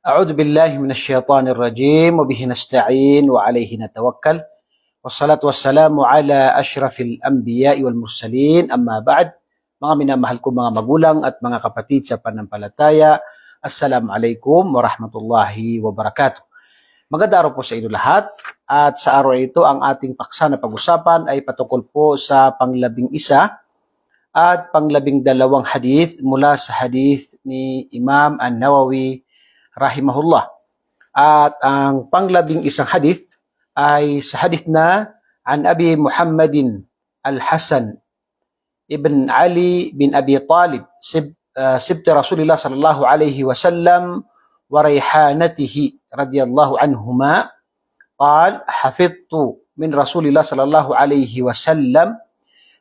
أعوذ بالله من الشيطان الرجيم وبه نستعين وعليه نتوكل والصلاة والسلام على أشرف الأنبياء والمرسلين أما بعد. Mga minamahal ko mga magulang at mga kapatid sa pananampalataya, Assalamualaikum warahmatullahi wabarakatuh. Magandang araw po sa inyo lahat, at sa araw ito ang ating paksa na pag-usapan ay patungkol po sa pang-11 at pang-12 hadith mula sa hadith ni Imam An-Nawawi rahimahullah. At ang pang-11 hadith ay sa hadith na an Abi Muhammadin Al-Hasan ibn Ali bin Abi Talib sibt Rasulullah sallallahu alaihi wasallam wa rayhanatihi radhiyallahu anhuma قال حفظت من رسول الله صلى الله عليه وسلم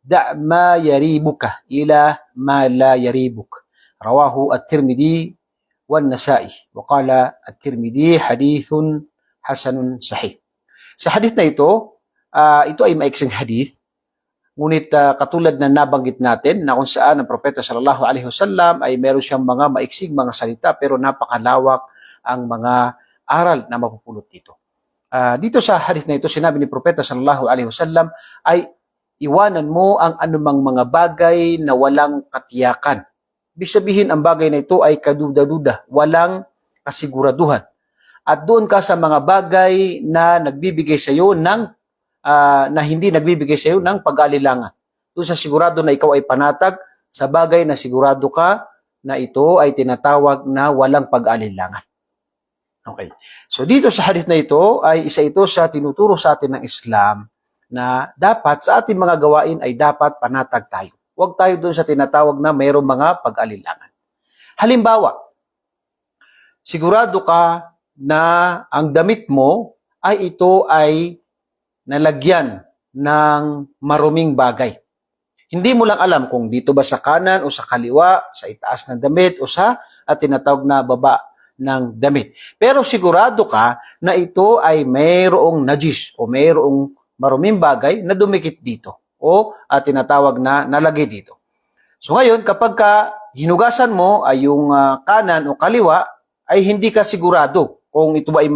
دع ما يريبك إلى ما لا يريبك رواه الترمذي والنسائي وقال الترمذي حديث حسن صحيح. Sa hadith na ito ay maiksing hadith, ngunit katulad na nabanggit natin na kung saan ang propeta sallallahu alaihi wasallam ay meron siyang mga maiksing mga salita pero napakalawak ang mga aral na mapupulot dito. Dito sa hadith na ito, sinabi ni propeta sallallahu alaihi wasallam ay iwanan mo ang anumang mga bagay na walang katiyakan. Ibig sabihin, ang bagay na ito ay kaduda-duda, walang kasiguraduhan. At doon ka sa mga bagay na nagbibigay sa iyo na hindi nagbibigay sa iyo ng pag-aalilangan. Doon sa sigurado na ikaw ay panatag, sa bagay na sigurado ka na ito ay tinatawag na walang pag-aalilangan. Okay. So dito sa hadith na ito ay isa ito sa tinuturo sa atin ng Islam na dapat sa ating mga gawain ay dapat panatag tayo. Huwag tayo doon sa tinatawag na mayroong mga pag-aalilangan. Halimbawa, sigurado ka na ang damit mo ay ito ay nalagyan ng maruming bagay. Hindi mo lang alam kung dito ba sa kanan o sa kaliwa, sa itaas ng damit o sa tinatawag na baba ng damit. Pero sigurado ka na ito ay mayroong najis o mayroong maruming bagay na dumikit dito o tinatawag na nalagay dito. So ngayon, kapag hinugasan mo ay yung kanan o kaliwa, ay hindi ka sigurado kung ito ba ay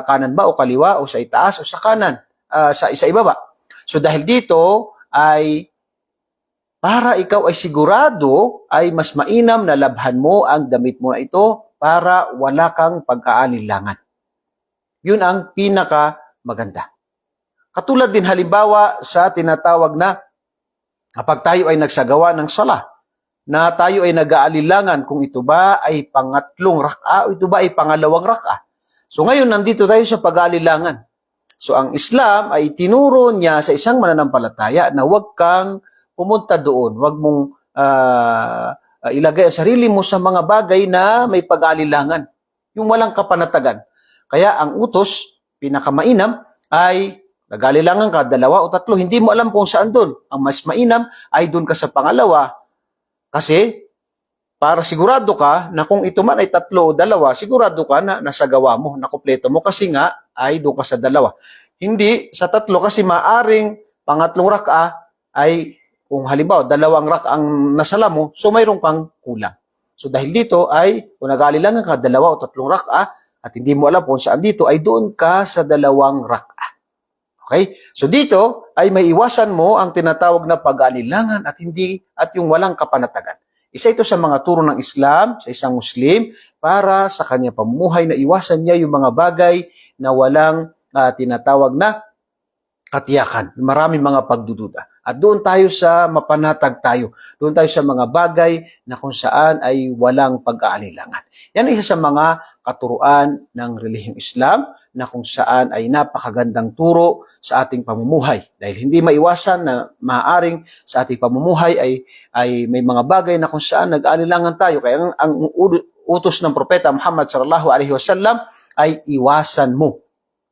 kanan ba o kaliwa o sa itaas o sa kanan, sa ibaba. So dahil dito ay para ikaw ay sigurado, ay mas mainam na labhan mo ang damit mo na ito para wala kang pagkaalinlangan. Yun ang pinaka maganda. Katulad din halimbawa sa tinatawag na kapag tayo ay nagsagawa ng sala, na tayo ay nag-aalilangan kung ito ba ay pangatlong rak'a o ito ba ay pangalawang rak'a. So ngayon nandito tayo sa pag-aalilangan. So ang Islam ay tinuro niya sa isang mananampalataya na huwag kang pumunta doon, huwag mong ilagay ang sarili mo sa mga bagay na may pag-aalilangan, yung walang kapanatagan. Kaya ang utos, pinakamainam, ay nag-aalilangan ka, 2 o 3, hindi mo alam kung saan doon. Ang mas mainam ay doon ka sa pangalawa. Kasi, para sigurado ka na kung ito man ay 3 o 2, sigurado ka na nasagawa mo, nakumpleto mo, kasi nga ay doon ka sa 2. Hindi sa 3 kasi maaring pangatlong rak'a ay kung halimbawa 2 rak'a ang nasala mo, so mayroon kang kulang. So dahil dito ay kung nag-aalilangan ka 2 o 3 rak'a at hindi mo alam kung saan dito, ay doon ka sa 2 rak'a. Okay? So dito ay may iwasan mo ang tinatawag na pag-aalilangan at yung walang kapanatagan. Isa ito sa mga turo ng Islam sa isang Muslim para sa kanyang pamumuhay na iwasan niya yung mga bagay na walang tinatawag na katiyakan. Maraming mga pagdududa. At doon tayo sa mapanatag tayo. Doon tayo sa mga bagay na kung saan ay walang pag-aalilangan. Yan ay isa sa mga katuruan ng relihiyong Islam na kung saan ay napakagandang turo sa ating pamumuhay. Dahil hindi maiwasan na maaaring sa ating pamumuhay ay may mga bagay na kung saan nag-aalilangan tayo. Kaya ang utos ng Propeta Muhammad sallallahu alaihi wasallam ay iwasan mo.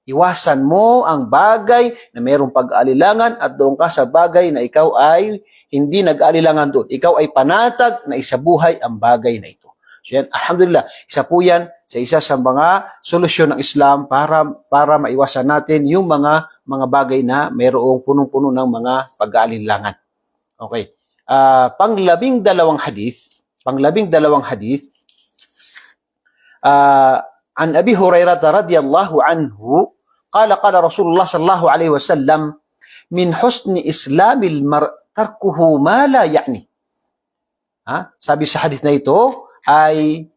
Iwasan mo ang bagay na mayroong pag-aalilangan at doon ka sa bagay na ikaw ay hindi nag-aalilangan doon. Ikaw ay panatag na isabuhay ang bagay na ito. So yan, alhamdulillah, isa po yan sa isa sa mga solusyon ng Islam para maiwasan natin yung mga bagay na mayroong punong-puno ng mga pag-aalilangan. Okay. Pang-12 hadith, An Abi Hurairah radhiyallahu anhu, qala Rasulullah sallallahu alaihi wasallam, min husni islamil mar tarkuhu ma la ya'ni. Sabi sa hadith na ito ay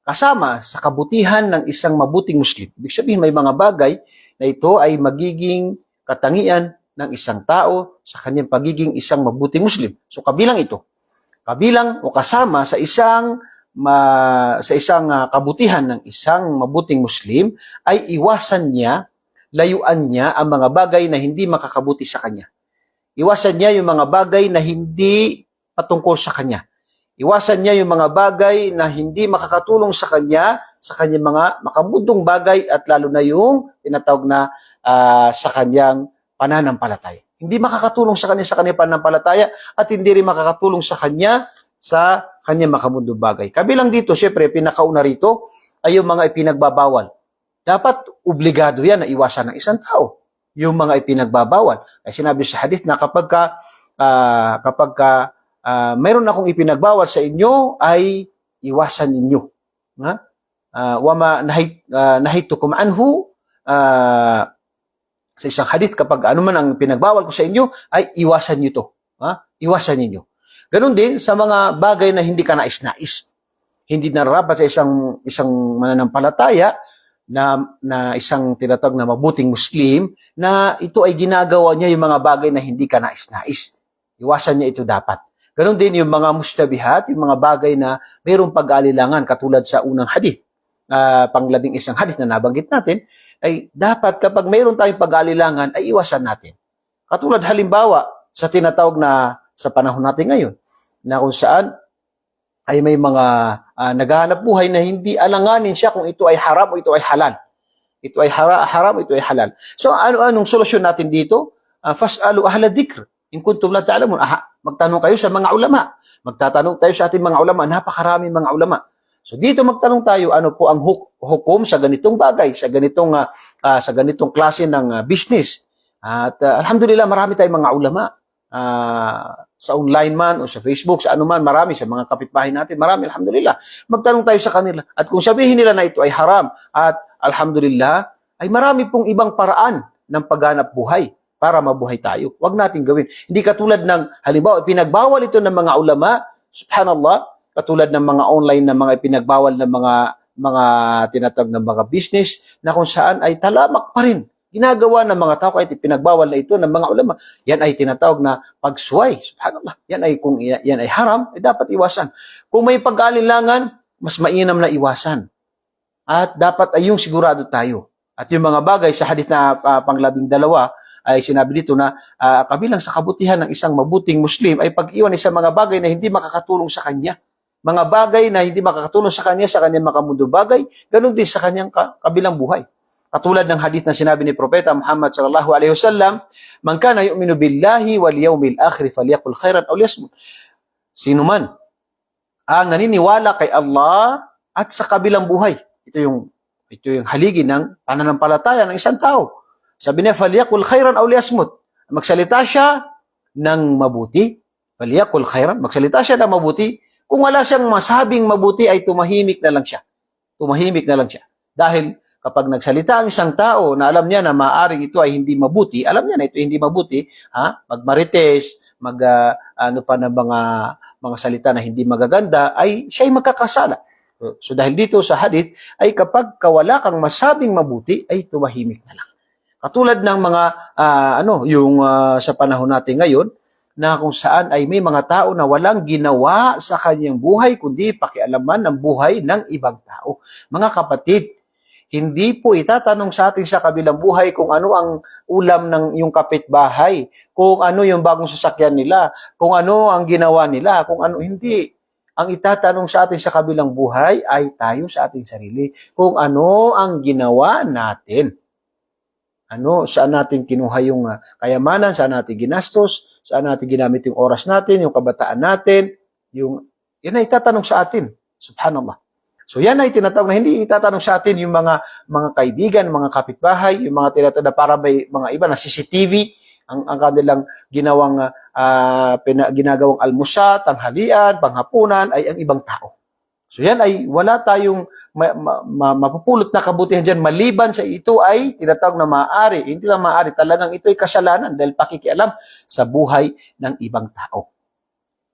kasama sa kabutihan ng isang mabuting Muslim. Ibig sabihin, may mga bagay na ito ay magiging katangian ng isang tao sa kanyang pagiging isang mabuting Muslim. So kabilang ito. Kabilang o kasama sa isang kabutihan ng isang mabuting Muslim ay iwasan niya, layuan niya ang mga bagay na hindi makakabuti sa kanya. Iwasan niya yung mga bagay na hindi patungkol sa kanya. Iwasan niya yung mga bagay na hindi makakatulong sa kanyang mga makabudong bagay at lalo na yung tinatawag na sa kanyang pananampalataya. Hindi makakatulong sa kanyang pananampalataya at hindi rin makakatulong sa kanyang makabudong bagay. Kabilang dito, syempre, pinakauna rito ay yung mga ipinagbabawal. Dapat obligado yan na iwasan ng isang tao. Yung mga ipinagbabawal. Ay sinabi sa hadith na kapag mayroon akong ipinagbawal sa inyo, ay iwasan ninyo. Wama nahitukum anhu, sa isang hadith, kapag ano man ang pinagbawal ko sa inyo, ay iwasan nyo to. Iwasan ninyo. Ganon din sa mga bagay na hindi ka nais-nais. Hindi nararapat sa isang mananampalataya na isang tinatawag na mabuting Muslim na ito ay ginagawa niya yung mga bagay na hindi ka nais-nais. Iwasan niya ito dapat. Ganon din yung mga mustabihat, yung mga bagay na mayroong pag-aalilangan katulad sa unang hadith, panglabing isang hadith na nabanggit natin, ay dapat kapag mayroon tayong pag-aalilangan ay iwasan natin. Katulad halimbawa sa tinatawag na sa panahon natin ngayon, na kung saan ay may mga naghahanap buhay na hindi alanganin siya kung ito ay haram o ito ay halal. Ito ay haram o ito ay halal. So anong solusyon natin dito? Fas'alu ahla dhikr in kuntum la ta'lamun. Magtanong kayo sa mga ulama. Magtatanong tayo sa ating mga ulama. Napakaraming mga ulama. So dito magtanong tayo, ano po ang hukom sa ganitong bagay, sa ganitong klase ng business. At alhamdulillah, marami tayong mga ulama. Sa online man o sa Facebook, sa anuman, marami, sa mga kapitbahay natin, marami, alhamdulillah. Magtanong tayo sa kanila. At kung sabihin nila na ito ay haram, at alhamdulillah, ay marami pong ibang paraan ng paghanap buhay para mabuhay tayo. Huwag natin gawin. Hindi katulad ng, halimbawa, pinagbawal ito ng mga ulama, subhanallah, katulad ng mga online na mga ipinagbawal ng mga tinatawag ng mga business na kung saan ay talamak pa rin. Ginagawa ng mga tao kahit ipinagbawal na ito ng mga ulama. Yan ay tinatawag na pagsuway. Subhanallah. Kung yan ay haram, ay dapat iwasan. Kung may pag-aalinlangan, mas mainam na iwasan. At dapat ay yung sigurado tayo. At yung mga bagay sa hadith na panglabing dalawa, ay sinabi dito na kabilang sa kabutihan ng isang mabuting Muslim ay pag-iwan sa mga bagay na hindi makakatulong sa kanya. Mga bagay na hindi makakatulong sa kanyang makamundo bagay, ganun din sa kanyang kabilang buhay. Katulad ng hadith na sinabi ni Propeta Muhammad sallallahu alaihi wasallam, "Man kana yu'minu billahi wal yawmil akhir falyaqul khairan aw liyasmut." Sino man ang naniniwala kay Allah at sa kabilang buhay. Ito yung haligi ng pananampalataya ng isang tao. Sabi niya, "Falyaqul khairan aw liyasmut." Magsalita siya ng mabuti. Falyaqul khairan, magsalita siya ng mabuti. Kung wala siyang masabing mabuti ay tumahimik na lang siya. Tumahimik na lang siya. Dahil kapag nagsalita ang isang tao na alam niya na maaaring ito ay hindi mabuti, alam niya na ito hindi mabuti, magmarites, ano pa na mga salita na hindi magaganda, ay siya ay magkakasala. So dahil dito sa hadith, ay kapag wala kang masabing mabuti, ay tumahimik na lang. Katulad ng mga, sa panahon natin ngayon, na kung saan ay may mga tao na walang ginawa sa kanyang buhay, kundi pakialaman ng buhay ng ibang tao. Mga kapatid, hindi po itatanong sa atin sa kabilang buhay kung ano ang ulam ng yung kapitbahay, kung ano yung bagong sasakyan nila, kung ano ang ginawa nila, kung ano hindi. Ang itatanong sa atin sa kabilang buhay ay tayo sa ating sarili, kung ano ang ginawa natin. Saan natin kinuha yung kayamanan, saan natin ginastos, saan natin ginamit yung oras natin, yung kabataan natin, yan ay itatanong sa atin. Subhanallah. So yan ay tinatawag na hindi itatanong sa atin yung mga kaibigan, mga kapitbahay, yung mga tinatawag na para may mga iba na CCTV, ang kanilang ginagawang almusal, tanghalian, panghapunan ay ang ibang tao. So yan ay wala tayong mapupulot na kabutihan dyan maliban sa ito ay tinatawag na maaari. Hindi lang maaari, talagang ito ay kasalanan dahil pakikialam sa buhay ng ibang tao.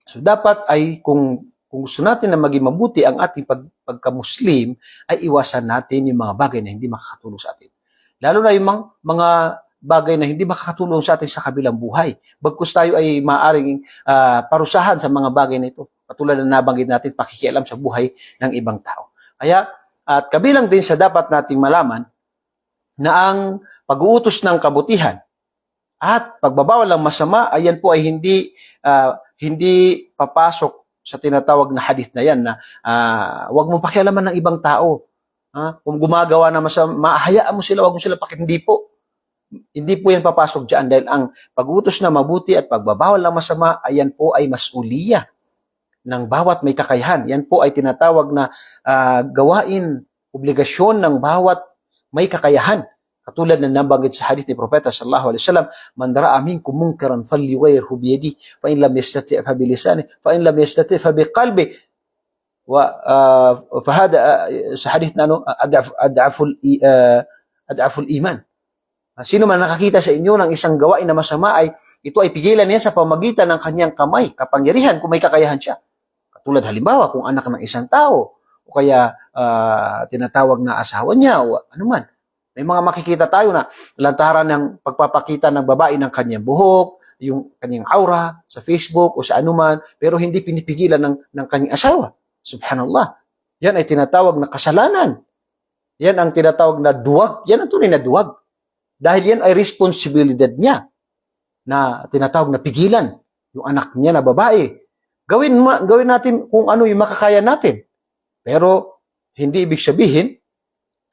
So dapat ay kung gusto natin na maging mabuti ang ating pagka-Muslim, ay iwasan natin yung mga bagay na hindi makakatulong sa atin. Lalo na yung mga bagay na hindi makakatulong sa atin sa kabilang buhay. Bagkus tayo ay maaaring parusahan sa mga bagay na ito. Katulad na nabanggit natin, pakikialam sa buhay ng ibang tao. Kaya, at kabilang din sa dapat nating malaman na ang pag-uutos ng kabutihan at pagbabawal ng masama, ayan po ay hindi papasok sa tinatawag na hadith na yan na huwag mong pakialaman ng ibang tao. Kung gumagawa na masama, hayaan mo sila, huwag mo sila Hindi po. Hindi po yan papasok dyan dahil ang pag-utos na mabuti at pagbabawal ng masama, ayan po ay masuliya ng bawat may kakayahan. Yan po ay tinatawag na gawain, obligasyon ng bawat may kakayahan. Katulad na nabanggit sa hadith ni Propeta sallallahu alaihi wasallam, man ra'a minkum munkaran falyughayyirhu bi yadihi, fa in lam yastati' fa bi lisanihi, fa in lam yastati' fa bi qalbihi. Wa fa hada sa hadith na ad'aful iman. Sino man nakakita sa inyo ng isang gawain na masama ay ito ay pigilan niya sa pamagitan ng kanyang kamay, kapangyarihan kung may kakayahan siya. Katulad halimbawa kung anak ng isang tao o kaya tinatawag na asawa niya o anuman. May mga makikita tayo na lantaran ng pagpapakita ng babae ng kanyang buhok, yung kanyang aura sa Facebook o sa anuman, pero hindi pinipigilan ng kanyang asawa. Subhanallah. Yan ay tinatawag na kasalanan. Yan ang tinatawag na duwag. Yan ang tunay na duwag. Dahil yan ay responsibilidad niya na tinatawag na pigilan yung anak niya na babae. Gawin natin kung ano yung makakaya natin. Pero hindi ibig sabihin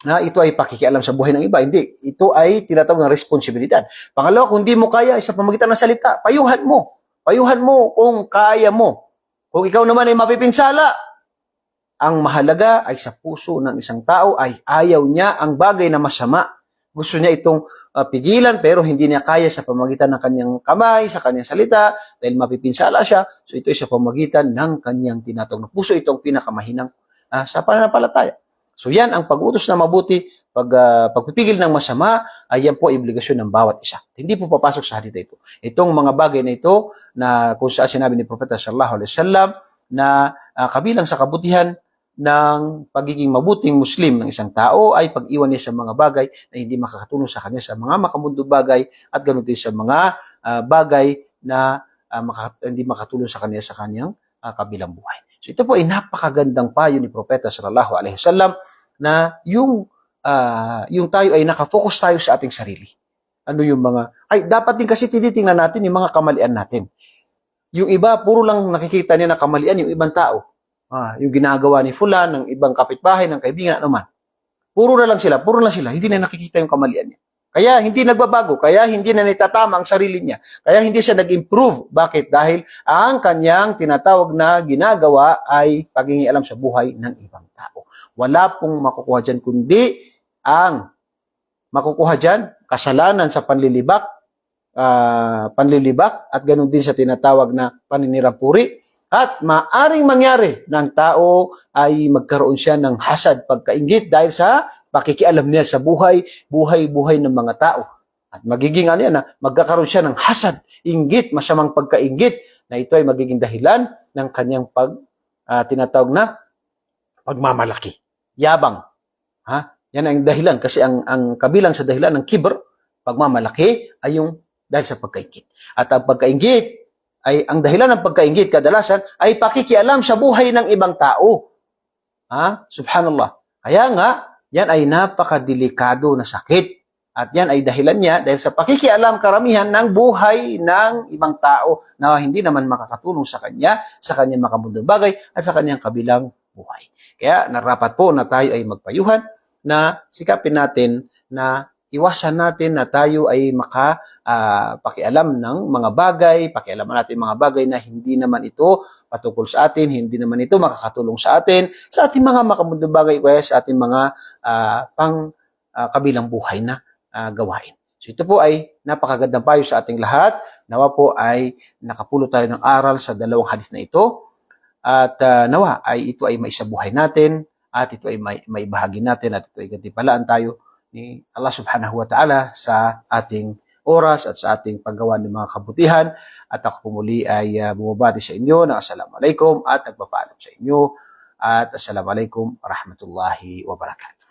na ito ay pakikialam sa buhay ng iba. Hindi. Ito ay tinatawag na responsibilidad. Pangalawa, kung hindi mo kaya sa pamagitan ng salita, payuhan mo. Payuhan mo kung kaya mo. Kung ikaw naman ay mapipinsala, ang mahalaga ay sa puso ng isang tao ay ayaw niya ang bagay na masama. Gusto niya itong pigilan pero hindi niya kaya sa pamagitan ng kanyang kamay, sa kanyang salita, dahil mapipinsala siya. So ito ay sa pamagitan ng kanyang tinatawag na puso. Ito ang pinakamahinang sa pananampalataya. So yan ang pag-utos na mabuti, pagpipigil ng masama, ay yan po ay obligasyon ng bawat isa. Hindi po papasok sa hadith ito. Itong mga bagay na ito na kung saan sinabi ni Propeta sallallahu alaihi wasallam na kabilang sa kabutihan ng pagiging mabuting Muslim ng isang tao ay pag-iwan niya sa mga bagay na hindi makakatulong sa kanya sa mga makamundong bagay at ganoon din sa mga bagay na hindi makatulong sa kanya sa kanyang kabilang buhay. So ito po ay napakagandang payo ni Propeta sallallahu alaihi wasallam na yung tayo ay nakafocus tayo sa ating sarili. Ano yung dapat din kasi tinitingnan natin yung mga kamalian natin. Yung iba, puro lang nakikita niya na kamalian yung ibang tao. Yung ginagawa ni Fulan, ng ibang kapitbahay, ng kaibigan, anuman. Puro lang sila, hindi na nakikita yung kamalian niya. Kaya hindi nagbabago, kaya hindi na nitatama ang sarili niya. Kaya hindi siya nag-improve. Bakit? Dahil ang kanyang tinatawag na ginagawa ay pagingialam sa buhay ng ibang tao. Wala pong makukuha dyan, kundi ang makukuha dyan, kasalanan sa panlilibak at ganoon din sa tinatawag na paninirapuri. At maaring mangyari ng tao ay magkaroon siya ng hasad, pagkainggit dahil sa pakikialam niya sa buhay ng mga tao. At magiging magkakaroon siya ng hasad, inggit, masamang pagkainggit na ito ay magiging dahilan ng kanyang tinatawag na pagmamalaki, yabang. Yan ang dahilan kasi ang kabilang sa dahilan ng kibr, pagmamalaki ay yung dahil sa pagkainggit. At ang pagkainggit ay ang dahilan ng pagkainggit kadalasan ay pakikialam sa buhay ng ibang tao. Subhanallah. Kaya nga, yan ay napakadelikado na sakit. At yan ay dahilan niya dahil sa pakikialam karamihan ng buhay ng ibang tao na hindi naman makakatulong sa kanya, sa kanyang makamundong bagay at sa kanyang kabilang buhay. Kaya narapat po na tayo ay magpayuhan na sikapin natin na iwasan natin na tayo ay pakialam ng mga bagay, pakialaman natin mga bagay na hindi naman ito patungkol sa atin, hindi naman ito makakatulong sa atin, sa ating mga makamundong bagay, kaya sa ating mga kabilang buhay na gawain. So ito po ay napakagandang payo sa ating lahat. Nawa po ay nakapulot tayo ng aral sa dalawang hadith na ito. At nawa ay ito ay maisabuhay natin at ito ay maibahagi natin at ito ay gantimpalaan tayo ni Allah subhanahu wa ta'ala sa ating oras at sa ating paggawa ng mga kabutihan. At ako muli ay bumabati sa inyo na assalamualaikum at nagpapaalam sa inyo at assalamualaikum warahmatullahi wabarakatuh.